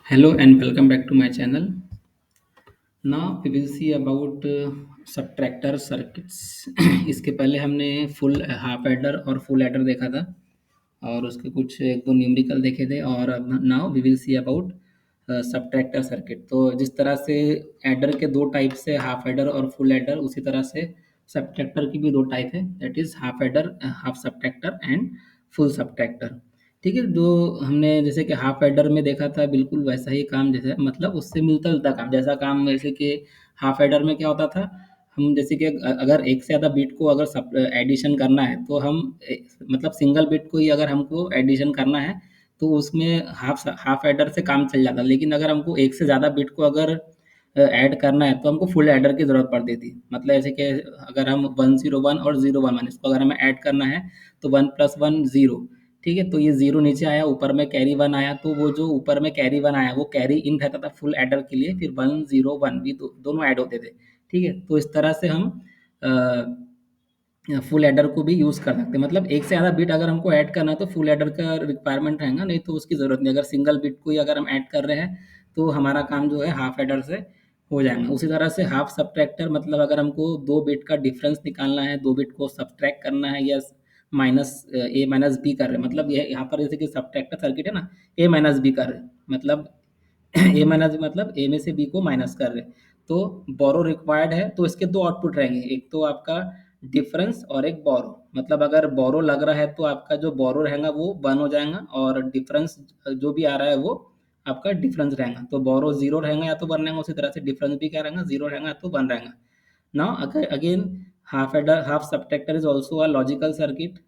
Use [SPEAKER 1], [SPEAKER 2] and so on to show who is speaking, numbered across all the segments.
[SPEAKER 1] Hello and welcome back to my channel. Now we will see about subtractor circuits. इसके पहले हमने full half adder और full adder देखा था और उसके कुछ एक दो न्यूमेरिकल देखे थे और अब now we will see about subtractor circuit. तो जिस तरह से एडर के दो टाइप से हाफ एडर और फुल एडर, उसी तरह से सबट्रैक्टर की भी दो टाइप है, that is half adder, half subtractor and full subtractor. ठीक है, जो हमने जैसे कि हाफ एडर में देखा था बिल्कुल वैसा ही काम, जैसे मतलब उससे मिलता जुलता काम, जैसा काम जैसे कि हाफ एडर में क्या होता था, हम जैसे कि अगर एक से ज़्यादा बिट को अगर सब एडिशन करना है तो हम मतलब सिंगल बिट को ही अगर हमको एडिशन करना है तो उसमें हाफ हाफ एडर से काम चल जाता, लेकिन अगर हमको एक से ज़्यादा बिट को अगर ऐड करना है तो हमको फुल एडर की ज़रूरत पड़ती थी। मतलब ऐसे कि अगर हम 101 और 011 इसको अगर हमें ऐड करना है तो 1 + 1 0। ठीक है, तो ये 0 नीचे आया, ऊपर में कैरी 1 आया, तो वो जो ऊपर में कैरी 1 आया वो कैरी इन रहता था फुल एडर के लिए, फिर 1 0 1 भी दोनों ऐड होते थे। ठीक है, तो इस तरह से हम फुल एडर को भी यूज़ कर सकते हैं। मतलब एक से ज़्यादा बिट अगर हमको ऐड करना है तो फुल एडर का रिक्वायरमेंट रहेगा, नहीं तो उसकी ज़रूरत नहीं। अगर सिंगल बिट को ही अगर हम ऐड कर रहे हैं तो हमारा काम जो है हाफ एडर से हो जाएगा। उसी तरह से हाफ सब्ट्रैक्टर, मतलब अगर हमको दो बिट का डिफरेंस निकालना है, दो बिट को सब्ट्रैक्ट करना है, या माइनस ए माइनस बी कर रहे हैं, मतलब ये यहाँ पर जैसे कि सब्ट्रैक्टर सर्किट है ना, ए माइनस बी कर रहे हैं, मतलब ए माइनस मतलब ए में से बी को माइनस कर रहे हैं, तो बोरो रिक्वायर्ड है, तो इसके दो आउटपुट रहेंगे, एक तो आपका डिफरेंस और एक बोरो। मतलब अगर बोरो लग रहा है तो आपका जो बोरो रहेगा वो 1 हो जाएगा, और डिफरेंस जो भी आ रहा है वो आपका डिफरेंस रहेगा। तो बोरो 0 रहेगा या तो 1 रहेगा, उसी तरह से डिफरेंस भी क्या रहेगा, 0 रहेगा या तो 1 रहेगा। Now again half adder, half subtractor is also a logical circuit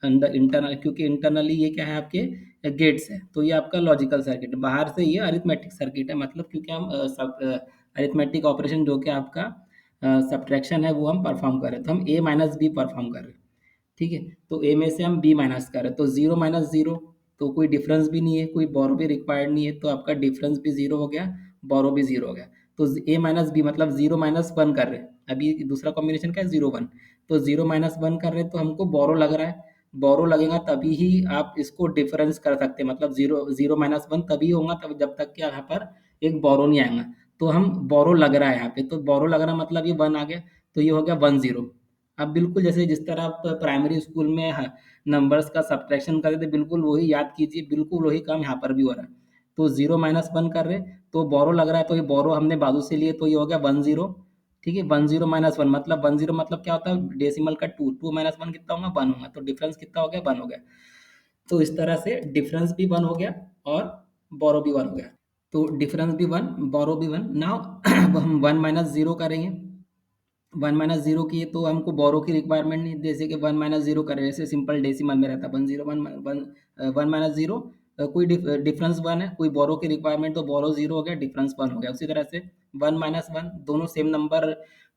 [SPEAKER 1] under internal, क्योंकि इंटरनली ये क्या है, आपके गेट्स है, तो ये आपका लॉजिकल सर्किट। बाहर से ये अरिथमेटिक सर्किट है, मतलब क्योंकि हम अरिथमेटिक ऑपरेशन जो कि आपका सब्ट्रैक्शन है वो हम परफॉर्म कर रहे हैं, तो हम ए माइनस बी परफॉर्म कर रहे हैं। ठीक है, तो ए में से हम बी माइनस कर रहे हैं, तो 0 माइनस 0, तो कोई डिफरेंस भी नहीं है, कोई बोरो भी रिक्वायर्ड नहीं है, तो आपका डिफरेंस भी 0 हो गया, बोरो भी 0 हो गया। तो ए माइनस बी मतलब 0 माइनस 1 कर रहे हैं, अभी दूसरा कॉम्बिनेशन क्या है, 0 1, तो 0 माइनस 1 कर रहे हैं, तो हमको बोरो लग रहा है। बोरो लगेगा तभी ही आप इसको डिफरेंस कर सकते हैं, मतलब 0 0 माइनस 1 तभी होगा तब जब तक कि यहाँ पर एक बोरो नहीं आएगा। तो हम बोरो लग रहा है यहाँ पे, तो बोरो लग रहा मतलब ये 1 आ गया, तो ये हो गया 1 0। अब बिल्कुल जैसे जिस तरह आप प्राइमरी स्कूल में नंबर्स का सब्ट्रैक्शन करते थे, बिल्कुल वही याद कीजिए, बिल्कुल वही काम यहाँ पर भी हो रहा है। तो 0 माइनस 1 कर रहे हैं, तो बोरो लग रहा है, तो ये बोरो हमने बाजू से लिए, तो ये हो गया 1 0। ठीक है, 1 0 माइनस 1 मतलब 1 0 मतलब क्या होता है, डेसिमल का 2, 2 माइनस 1 कितना होगा, 1 होगा, तो डिफरेंस कितना हो गया, 1 हो गया। तो इस तरह से डिफरेंस भी 1 हो गया और बोरो भी 1 हो गया। तो डिफरेंस भी 1, बोरो भी 1। नाउ हम 1 माइनस 0 करेंगे, 1 माइनस 0 की तो हमको बोरो की रिक्वायरमेंट नहीं, जैसे कि 1 माइनस 0 करें, जैसे सिंपल डेसिमल में रहता है 1 0 1 1 माइनस 0, कोई डिफरेंस 1 है, कोई बोरो की रिक्वायरमेंट, तो बोरो 0 हो गया, डिफरेंस 1 हो गया। उसी तरह से 1 माइनस 1, दोनों सेम नंबर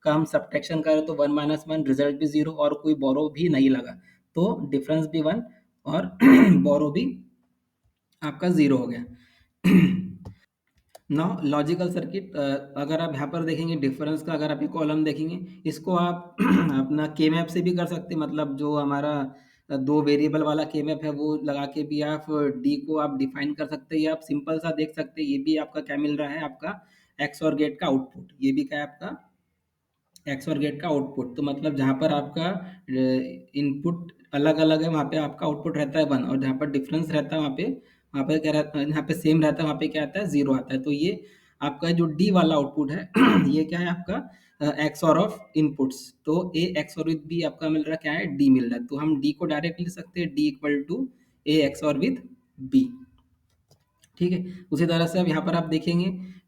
[SPEAKER 1] का हम सब्ट्रैक्शन करें तो 1 माइनस 1 रिजल्ट भी 0 और कोई बोरो भी नहीं लगा, तो डिफरेंस भी 1 और बोरो भी आपका 0 हो गया। नाउ लॉजिकल सर्किट, अगर आप यहाँ पर देखेंगे डिफरेंस का, अगर आप ये कॉलम देखेंगे, इसको आप अपना के मैप से भी कर सकते हैं, मतलब जो हमारा दो वेरिएबल वाला के मैप है वो लगा के भी आप डी को आप डिफाइन कर सकते हैं, या आप सिंपल सा देख सकते हैं। ये भी आपका क्या मिल रहा है, आपका एक्स और गेट का आउटपुट, ये भी क्या है आपका एक्स और गेट का आउटपुट। तो मतलब जहाँ पर आपका इनपुट अलग अलग है वहाँ पे आपका आउटपुट रहता है 1, और जहाँ पर डिफरेंस रहता है वहाँ पे क्या रहता है, यहाँ पे सेम रहता है वहाँ पे क्या आता है, 0 आता है। तो ये आपका जो डी वाला आउटपुट है ये क्या है आपका एक्स और ऑफ इनपुट्स, तो ए एक्स और विद बी आपका मिल रहा है, क्या है, डी मिल रहा है, तो हम डी को डायरेक्ट लिख सकते हैं, D equal to A XOR with B. ठीक है, उसी तरह से अब यहाँ पर आप देखेंगे,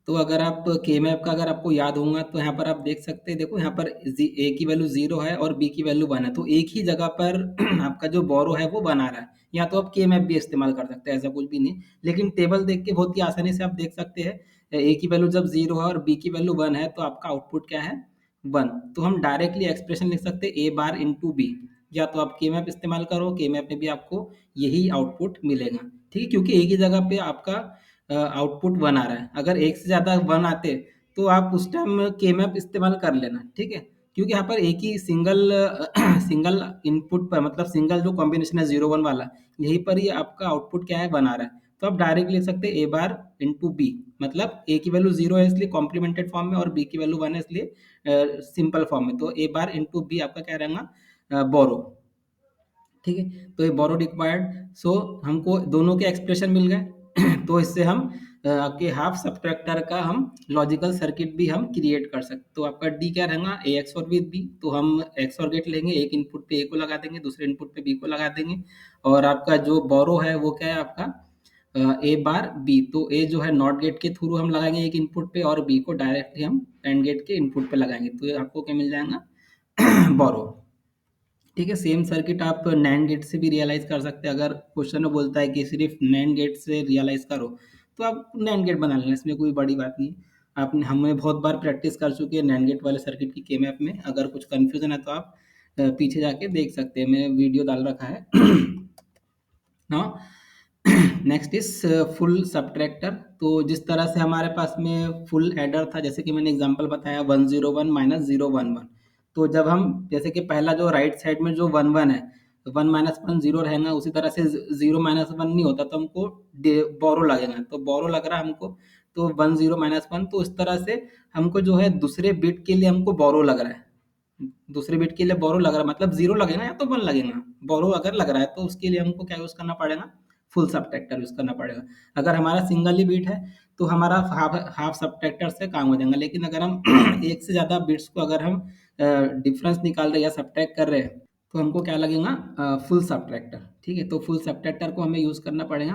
[SPEAKER 1] तो अगर आप के मैप का अगर आपको याद होगा तो यहाँ पर आप देख सकते हैं, देखो यहाँ पर ए की वैल्यू 0 है और बी की वैल्यू 1 है, तो एक ही जगह पर आपका जो बोरो है वो 1 आ रहा है। या तो आप के मैप भी इस्तेमाल कर सकते हैं, ऐसा कुछ भी नहीं, लेकिन टेबल देख के बहुत ही आसानी से आप देख सकते हैं, ए की वैल्यू जब 0 है और बी की वैल्यू 1 है तो आपका आउटपुट क्या है, 1। तो हम डायरेक्टली एक्सप्रेशन लिख सकते हैं ए बार इंटू बी, या तो आप के मैप इस्तेमाल करो, के मैप में भी आपको यही आउटपुट मिलेगा। ठीक है, क्योंकि एक ही जगह पे आपका आउटपुट 1 आ रहा है, अगर एक से ज़्यादा 1 आते तो आप उस टाइम के मैप इस्तेमाल कर लेना। ठीक है, क्योंकि यहाँ पर एक ही सिंगल सिंगल इनपुट पर, मतलब सिंगल जो कॉम्बिनेशन है 0 1 वाला, यहीं पर ही आपका आउटपुट क्या है, 1 आ रहा है। तो आप डायरेक्ट लिख सकते हैं ए बार इंटू बी, मतलब ए की वैल्यू 0 है इसलिए कॉम्प्लीमेंटेड फॉर्म में, और बी की वैल्यू 1 है इसलिए सिंपल फॉर्म में। तो ए बार इंटू बी आपका क्या रहेगा, बोरो। ठीक है, तो ये बोरो रिक्वायर्ड, सो हमको दोनों के एक्सप्रेशन मिल गए। तो इससे हम आपके हाफ सब्ट्रैक्टर का हम लॉजिकल सर्किट भी हम क्रिएट कर सकते। तो आपका डी क्या रहेगा, ए एक्स और विद बी। तो हम एक्स और गेट लेंगे, एक इनपुट पे ए को लगा देंगे, दूसरे इनपुट पे बी को लगा देंगे। और आपका जो बोरो है वो क्या है आपका ए बार बी। तो ए जो है नॉट गेट के थ्रू हम लगाएंगे एक इनपुट पे, और बी को डायरेक्टली हम एंड गेट के इनपुट पे लगाएंगे। तो ये आपको क्या मिल जाएगा, बोरो। ठीक है, सेम सर्किट आप नैंड गेट से भी रियलाइज कर सकते हैं। अगर क्वेश्चन में बोलता है कि सिर्फ नैंड गेट से रियलाइज करो, तो आप नैंड गेट बना लेना, इसमें कोई बड़ी बात नहीं। आपने हमें बहुत बार प्रैक्टिस कर चुके हैं नैंड गेट वाले सर्किट की के मैप में। अगर कुछ कंफ्यूजन है तो आप पीछे जाके देख सकते हैं, मैंने वीडियो डाल रखा है। Now next is full subtractor. तो जिस तरह से हमारे पास में फुल एडर था, जैसे कि मैंने एग्जांपल बताया 101 माइनस 011। तो जब हम जैसे कि पहला जो राइट साइड में जो 11 है, 1 - 1 0 रहेगा, उसी तरह से 0 - 1 नहीं होता तो हमको बोरो लगेगा। तो बोरो लग रहा है हमको, तो 10 - 1। तो इस तरह से हमको जो है दूसरे बिट के लिए हमको बोरो लग रहा है, दूसरे बिट के लिए बोरो लग रहा है, मतलब जीरो लगेगा या तो वन लगेगा। बोरो अगर लग रहा है तो उसके लिए हमको क्या यूज करना पड़ेगा, फुल सब्ट्रैक्टर यूज करना पड़ेगा। अगर हमारा सिंगल ही बिट है तो हमारा हाफ हाफ सब्ट्रैक्टर से काम हो जाएगा। लेकिन अगर हम एक से ज्यादा बिट्स को अगर हम डिफरेंस निकाल रहे हैं या सब्ट्रैक्ट कर रहे हैं, तो हमको क्या लगेगा, फुल सब्ट्रैक्टर। ठीक है, तो फुल सब्ट्रैक्टर को हमें यूज करना पड़ेगा।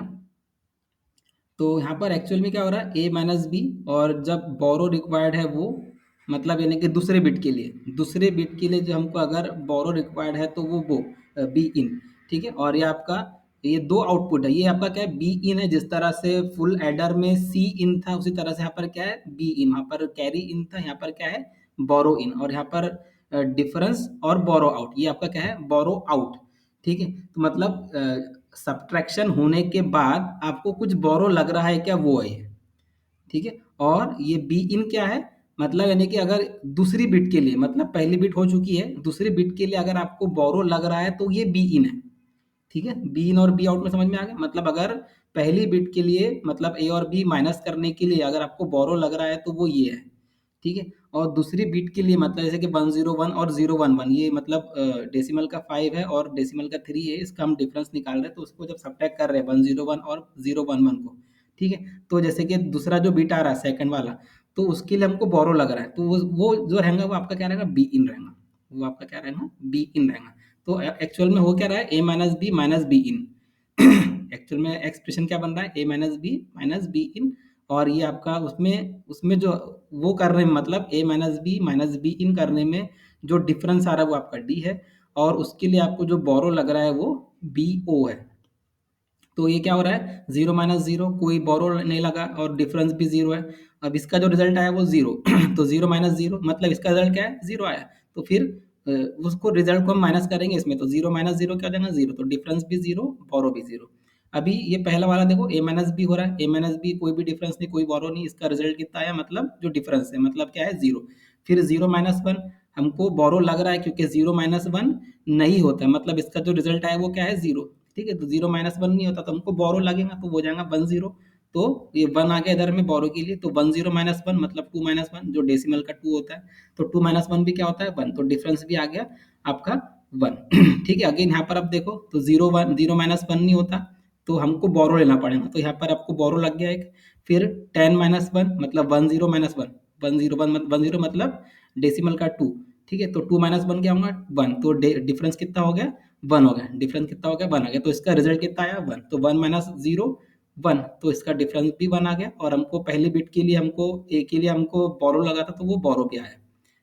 [SPEAKER 1] तो यहाँ पर एक्चुअल में क्या हो रहा है, ए माइनस बी, और जब बोरो रिक्वायर्ड है वो, मतलब यानी कि दूसरे बिट के लिए जो हमको अगर बोरो रिक्वायर्ड है तो वो बी इन। ठीक है, और ये आपका ये दो आउटपुट है, ये आपका क्या है, बी इन है। जिस तरह से फुल एडर में सी इन था, उसी तरह से यहाँ पर क्या है, बी इन। यहाँ पर कैरी इन था, यहाँ पर क्या है, बोरो इन। और यहाँ पर डिफरेंस और बोरो आउट, ये आपका क्या है, बोरो आउट। ठीक है, तो मतलब सब्ट्रैक्शन होने के बाद आपको कुछ बोरो लग रहा है क्या, वो है ये। ठीक है, और ये बी इन क्या है, मतलब यानी कि अगर दूसरी बिट के लिए, मतलब पहली बिट हो चुकी है, दूसरी बिट के लिए अगर आपको बोरो लग रहा है तो ये बी इन है। ठीक है, बी इन और बी आउट में समझ में आ गया। मतलब अगर पहली बिट के लिए, मतलब ए और बी माइनस करने के लिए अगर आपको बोरो लग रहा है तो वो ये है। ठीक है, और दूसरी बिट के लिए, मतलब जैसे कि 101 और 011, ये मतलब डेसिमल का 5 है और डेसिमल का 3 है, इसका हम डिफरेंस निकाल रहे हैं। तो उसको जब सब्ट्रैक्ट कर रहे हैं 101 और 011 को, ठीक है, तो जैसे कि दूसरा जो बिट आ रहा है सेकंड वाला, तो उसके लिए हमको बोरो लग रहा है, तो वो जो रहेगा वो आपका क्या रहेगा, बी इन रहेगा। वो आपका क्या रहेगा, बी इन रहेगा। तो एक्चुअल में हो क्या रहा है, ए माइनस बी इन। एक्चुअल में एक्सप्रेशन क्या बन रहा है, ए माइनस बी इन। और ये आपका उसमें उसमें जो वो कर रहे हैं, मतलब ए माइनस बी इन करने में जो डिफरेंस आ रहा है वो आपका डी है, और उसके लिए आपको जो बोरो लग रहा है वो बी ओ है। तो ये क्या हो रहा है, 0 - 0, कोई बोरो नहीं लगा और डिफरेंस भी जीरो है। अब इसका जो रिजल्ट आया वो जीरो। तो 0 - 0 मतलब इसका रिजल्ट क्या है, जीरो आया। तो फिर उसको रिजल्ट को हम माइनस करेंगे इसमें, तो 0 - 0 क्या हो जाएगा, जीरो। तो डिफरेंस भी जीरो, बोरो भी जीरो। अभी ये पहला वाला देखो, ए माइनस बी हो रहा है, ए माइनस बी कोई भी डिफरेंस नहीं, कोई बोरो नहीं, इसका रिजल्ट कितना आया, मतलब जो डिफरेंस है मतलब क्या है, जीरो। फिर 0 - 1 हमको बोरो लग रहा है क्योंकि 0 - 1 नहीं होता है, मतलब इसका जो रिजल्ट आया वो क्या है, जीरो। ठीक है, तो 0 - 1 नहीं होता तो हमको बोरो लगेगा, तो वो हो जाएगा 1 0। तो ये 1 आ गया इधर में बोरो के लिए, तो 10 - 1 मतलब 2 - 1 जो डेसिमल का 2 होता है। तो 2 - 1 भी क्या होता है, 1। तो डिफरेंस भी आ गया आपका 1। ठीक है, अगेन यहाँ पर आप देखो तो 0 - 1 नहीं होता, तो हमको बोरो लेना पड़ेगा। तो यहाँ पर आपको बोरो लग गया एक। फिर 10 - 1 मतलब 10 - 1, 1 0 मतलब डेसिमल का 2। ठीक है, तो 2 - 1 क्या होगा, 1। तो डिफरेंस कितना हो गया, 1 हो गया। डिफरेंस कितना हो गया, 1 आ गया। तो इसका रिजल्ट कितना आया, 1। तो 1 - 0 1, तो इसका डिफरेंस भी 1 आ गया। और हमको पहली बिट के लिए, हमको ए के लिए हमको बोरो लगा था तो वो बोरो भी आया।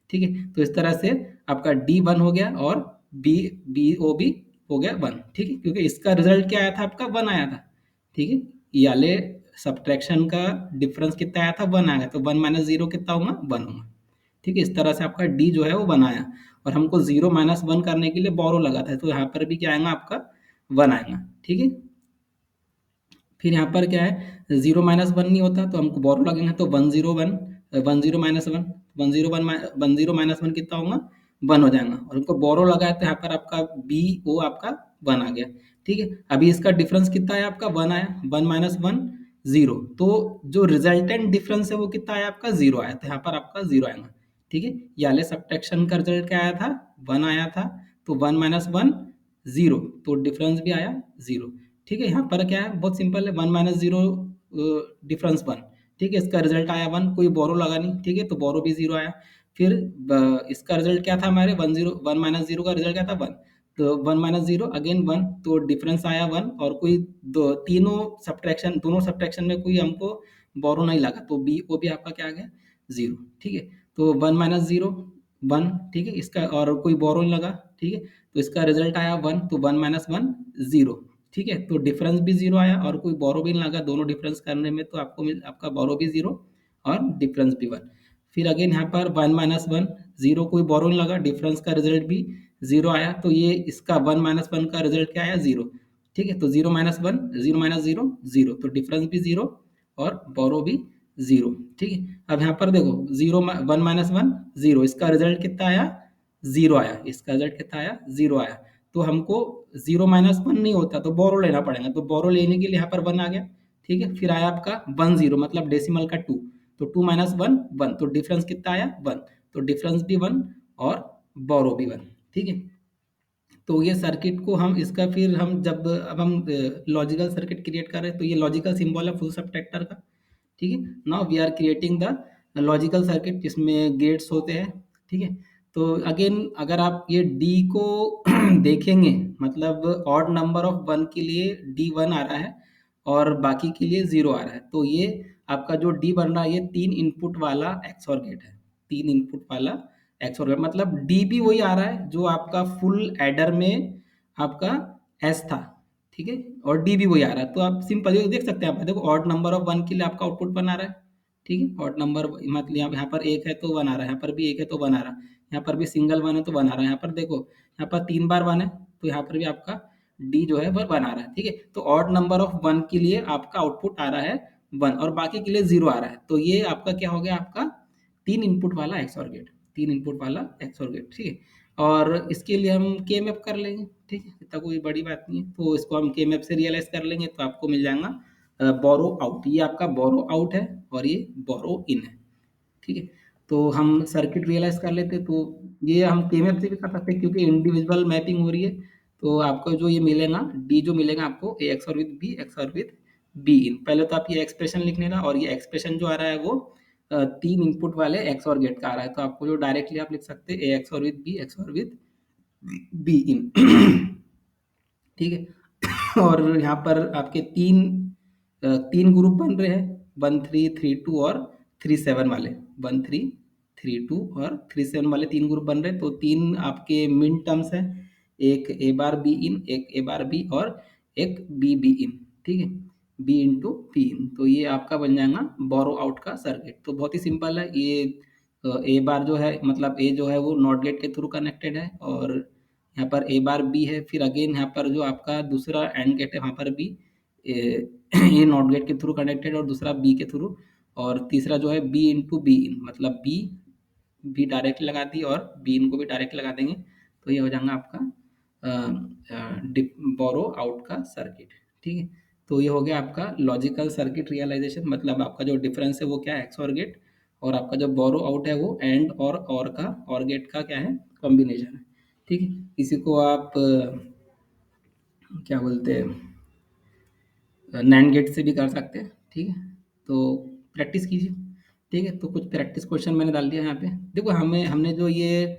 [SPEAKER 1] ठीक है, तो इस तरह से आपका डी 1 हो गया और बी बी ओ भी हो गया 1। ठीक है, क्योंकि इसका रिजल्ट क्या आया था, आपका 1 आया था। ठीक है, ये वाले सब्ट्रैक्शन का डिफरेंस कितना आया था, 1 आ गया। तो 1 - 0 कितना होगा, 1 होगा। ठीक है, इस तरह से आपका डी जो है वो बनाया। और हमको 0 - 1 करने के लिए बोरो लगा था, तो यहाँ पर भी क्या आएगा आपका, 1 आएगा। ठीक है, फिर यहाँ पर क्या है, 0 - 1 नहीं होता तो हमको बोरो लगेगा, तो 1 0 1, 10 - 1, 1 0 - 1 कितना होगा, 1 हो जाएगा। और हमको बोरो लगा है तो यहाँ पर आपका बी ओ आपका 1 आ गया, ठीक है। अभी इसका डिफरेंस कितना है आपका, 1 आया, 1 माइनस 1 0, तो जो रिजल्टेंट डिफरेंस है वो कितना आया आपका, 0 आया, तो यहाँ पर आपका 0 आएगा, ठीक है। ये वाले सब्ट्रैक्शन का रिजल्ट क्या आया था, 1 आया था, तो 1 माइनस 1 0, तो डिफरेंस भी आया 0, ठीक है। यहाँ पर क्या है, बहुत सिंपल है, 1 माइनस 0 डिफरेंस 1, ठीक है। इसका रिजल्ट आया 1, कोई बोरो लगा नहीं, ठीक है, तो बोरो भी 0 आया। फिर इसका रिजल्ट क्या था हमारे, 1 माइनस 0 का रिजल्ट क्या था, 1, तो 1 माइनस 0 अगेन 1, तो डिफरेंस आया 1, और कोई तीनों सब्ट्रैक्शन, दोनों सब्ट्रैक्शन में कोई हमको बोरो नहीं लगा, तो बी वो भी आपका क्या आ गया, 0, ठीक है। तो 1 माइनस 0 1, ठीक है, इसका और कोई बोरो नहीं लगा, ठीक है, तो इसका रिजल्ट आया 1, तो 1 माइनस 1 0, ठीक है। तो डिफरेंस भी 0 आया और कोई बोरो भी नहीं लगा दोनों डिफरेंस करने में, तो आपको आपका बोरो भी 0 और डिफरेंस भी 1। फिर अगेन यहाँ पर 1 माइनस 1 0, कोई बोरो नहीं लगा, डिफरेंस का रिजल्ट भी 0 आया, तो ये इसका 1 माइनस 1 का रिजल्ट क्या आया, 0, ठीक है। तो 0 माइनस 1 0 माइनस 0 0, तो डिफरेंस भी 0 और बोरो भी 0, ठीक है। अब यहाँ पर देखो 1 माइनस 1 0, इसका रिजल्ट कितना आया, 0 आया, इसका रिजल्ट कितना आया, 0 आया, तो हमको 0 माइनस 1 नहीं होता, तो बोरो लेना पड़ेगा, तो बोरो लेने के लिए यहाँ पर 1 आ गया, ठीक है। फिर आया आपका 1 0, मतलब डेसिमल का 2, तो 2 माइनस 1 1, तो डिफरेंस कितना आया, 1, तो डिफरेंस भी 1 और बोरो भी 1, ठीक है। तो ये सर्किट को हम इसका फिर हम जब अब हम लॉजिकल सर्किट क्रिएट कर रहे हैं, तो ये लॉजिकल सिंबल है फुल सब्ट्रैक्टर का, ठीक है। Now we are creating the logical circuit जिसमें गेट्स होते हैं, ठीक है। तो अगेन अगर आप ये डी को देखेंगे, मतलब ऑड नंबर ऑफ 1 के लिए डी 1 आ रहा है और बाकी के लिए 0 आ रहा है, तो ये आपका जो डी बन रहा है ये 3 इनपुट वाला एक्सओर गेट है, 3 इनपुट वाला एक्सओर गेट, मतलब डी भी वही आ रहा है जो आपका फुल एडर में आपका एस था, ठीक है, और डी भी वही आ रहा है, तो आप सिंपल देख सकते हैं, आप देखो ऑड नंबर ऑफ 1 के लिए आपका आउटपुट 1 आ रहा है, ठीक है। ऑड नंबर मतलब यहाँ पर एक है तो 1 आ रहा है, यहाँ पर भी एक है तो 1 आ रहा है, यहाँ पर भी सिंगल 1 है तो 1 आ रहा है, यहाँ पर देखो यहाँ पर 3 बार 1 है, तो यहाँ पर भी आपका डी जो है वह 1 आ रहा है, ठीक है। तो ऑड नंबर ऑफ 1 के लिए आपका आउटपुट आ रहा है 1 और बाकी के लिए 0 आ रहा है, तो ये आपका क्या हो गया, आपका 3 इनपुट वाला एक्सओर गेट, 3 इनपुट वाला एक्सओर गेट, ठीक है। और इसके लिए हम के मैप कर लेंगे, ठीक है, इतना कोई बड़ी बात नहीं है, तो इसको हम के मैप से रियलाइज कर लेंगे, तो आपको मिल जाएगा बोरो आउट, ये आपका बोरो आउट है और ये बोरो इन है, ठीक है। तो हम सर्किट रियलाइज कर लेते, तो ये हम के मैप से भी कर सकते हैं क्योंकि इंडिविजुअल मैपिंग हो रही है, तो आपको जो ये मिलेगा डी जो मिलेगा आपको A XOR with B XOR with B in, पहले तो आप ये एक्सप्रेशन लिख लेना, और ये एक्सप्रेशन जो आ रहा है वो 3 इनपुट वाले एक्सओर गेट का आ रहा है, तो आपको जो डायरेक्टली आप लिख सकते हैं A XOR with B XOR with B in, ठीक है। और यहाँ पर आपके तीन ग्रुप बन रहे हैं, 1 3 3 2 और 3 7 वाले, 1 3 3 2 और 3 7 वाले 3 ग्रुप बन रहे हैं, तो 3 आपके मिन टर्म्स है, एक ए बार बी इन, एक ए बार बी और एक बी बी इन, ठीक है, बी इंटू बी इन, तो ये आपका बन जाएगा बोरो आउट का सर्किट। तो बहुत ही सिंपल है ये, ए बार जो है मतलब ए जो है वो नॉट गेट के थ्रू कनेक्टेड है, और यहाँ पर ए बार बी है, फिर अगेन यहाँ पर जो आपका दूसरा एंड गेट है वहाँ पर भी ये नॉट गेट के थ्रू कनेक्टेड और दूसरा बी के थ्रू, और तीसरा जो है बी इंटू बी इन, मतलब बी भी डायरेक्ट लगा दी और बी इन को भी डायरेक्ट लगा देंगे, तो ये हो जाएगा आपका बोरो आउट का सर्किट, ठीक है। तो ये हो गया आपका लॉजिकल सर्किट रियलाइजेशन, मतलब आपका जो डिफरेंस है वो क्या है, एक्सओर गेट, और आपका जो बोरो आउट है वो एंड और का और गेट का क्या है, कॉम्बिनेशन है, ठीक है। इसी को आप क्या बोलते हैं, नैंड गेट से भी कर सकते हैं, ठीक है। तो प्रैक्टिस कीजिए, ठीक है। तो कुछ प्रैक्टिस क्वेश्चन मैंने डाल दिया यहाँ पे, देखो हमने जो ये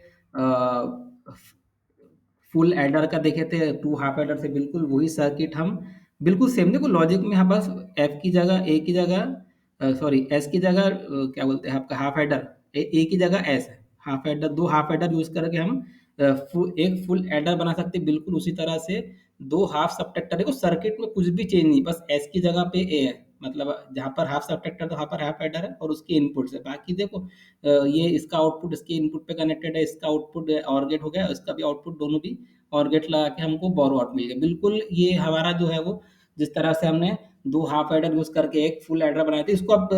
[SPEAKER 1] फुल एडर का देखे थे, टू हाफ एडर से बिल्कुल वही सर्किट हम बिल्कुल सेम, देखो लॉजिक में यहाँ बस एफ की जगह ए की जगह सॉरी एस की जगह क्या बोलते हैं आपका हाफ एडर, ए की जगह एस है, हाफ एडर, दो हाफ एडर यूज करके हम एक फुल एडर बना सकते हैं, बिल्कुल उसी तरह से दो हाफ सब्ट्रैक्टर, देखो सर्किट में कुछ भी चेंज नहीं, बस एस की जगह पे ए है, मतलब जहाँ पर हाफ सब्ट्रैक्टर तो वहाँ पर हाफ एडर है और उसके इनपुट से बाकी देखो ये इसका आउटपुट इसके इनपुट पे कनेक्टेड है, इसका आउटपुट और गेट हो गया, इसका भी आउटपुट, दोनों भी और गेट लगा के हमको बोरो आउट मिल गया, बिल्कुल ये हमारा जो है वो जिस तरह से हमने दो हाफ एडर यूज करके एक फुल एडर बनाए थे, इसको आप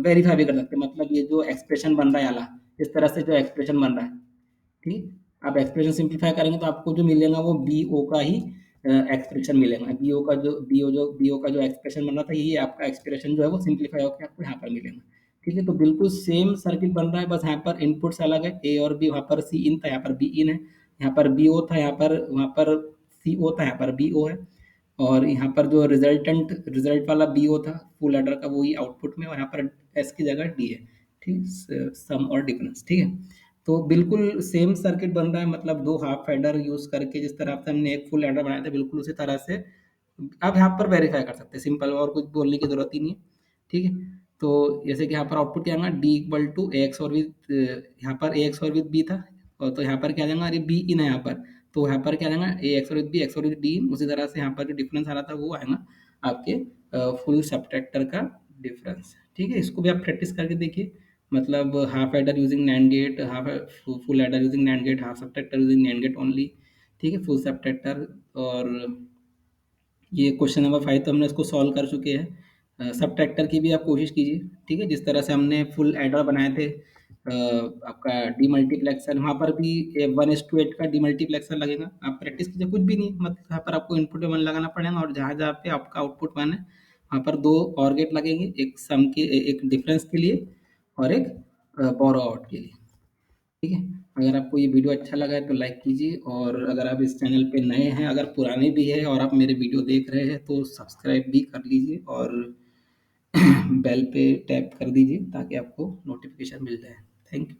[SPEAKER 1] वेरीफाई भी कर सकते हैं, मतलब ये जो एक्सप्रेशन बन रहा है आला, इस तरह से जो एक्सप्रेशन बन रहा है, ठीक। आप एक्सप्रेशन सिंप्लीफाई करेंगे तो आपको जो मिलेगा वो बी ओ का ही एक्सप्रेशन मिलेगा। बी ओ का जो एक्सप्रेशन बन रहा था, यही आपका एक्सप्रेशन जो है वो सिंप्लीफाई होकर आपको यहाँ पर मिलेगा। ठीक है, तो बिल्कुल सेम सर्किट बन रहा है, बस यहाँ पर इनपुट्स अलग है। ए और बी, वहाँ पर सी इन था, यहाँ पर बी इन है। यहाँ पर बी ओ था, यहाँ पर वहाँ पर सी ओ था, यहाँ पर बी ओ है। और यहाँ पर जो रिजल्ट वाला बी ओ था फुल एडर का, वही आउटपुट में, और यहाँ पर एस की जगह डी है। ठीक, सम और डिफरेंस। ठीक है, तो बिल्कुल सेम सर्किट बन रहा है, मतलब दो हाफ एडर यूज करके जिस तरह से हमने एक फुल एडर बनाया था, बिल्कुल उसी तरह से आप यहाँ पर वेरीफाई कर सकते हैं। सिंपल, और कुछ बोलने की जरूरत ही नहीं है। ठीक है, तो जैसे कि यहाँ पर आउटपुट क्या आएगा, D equal to A XOR with, यहाँ पर A XOR with B था, और तो यहाँ पर क्या आ जाएगा, अरे बी इन है यहाँ पर, तो यहाँ पर क्या आ जाएगा, ए XOR with B, x और विद डी इन। उसी तरह से यहाँ पर जो डिफरेंस आ रहा था वो आएगा आपके फुल सबट्रैक्टर का डिफरेंस। ठीक है, इसको भी आप प्रैक्टिस करके देखिए। मतलब half adder using NAND gate, half full adder using NAND gate, half subtractor using NAND gate only. ठीक है, फुल सबट्रैक्टर। और ये क्वेश्चन नंबर 5 तो हमने इसको सॉल्व कर चुके हैं। सब ट्रैक्टर की भी आप कोशिश कीजिए। ठीक है, जिस तरह से हमने फुल एडर बनाए थे, आपका डीमल्टीप्लेक्सर, वहाँ पर भी 1:8 का डीमल्टीप्लेक्सर लगेगा। आप प्रैक्टिस कीजिए, कुछ भी नहीं, मतलब यहाँ पर आपको इनपुट में 1 लगाना पड़ेगा, और जहाँ जहाँ पे आपका आउटपुट 1 है, वहाँ पर दो और गेट लगेंगे, एक सम के, एक डिफरेंस के लिए, और एक बोरो आउट के लिए। ठीक है, अगर आपको ये वीडियो अच्छा लगा है तो लाइक कीजिए, और अगर आप इस चैनल पे नए हैं, अगर पुराने भी हैं और आप मेरे वीडियो देख रहे हैं, तो सब्सक्राइब भी कर लीजिए, और बेल पे टैप कर दीजिए ताकि आपको नोटिफिकेशन मिल जाए। Thank you.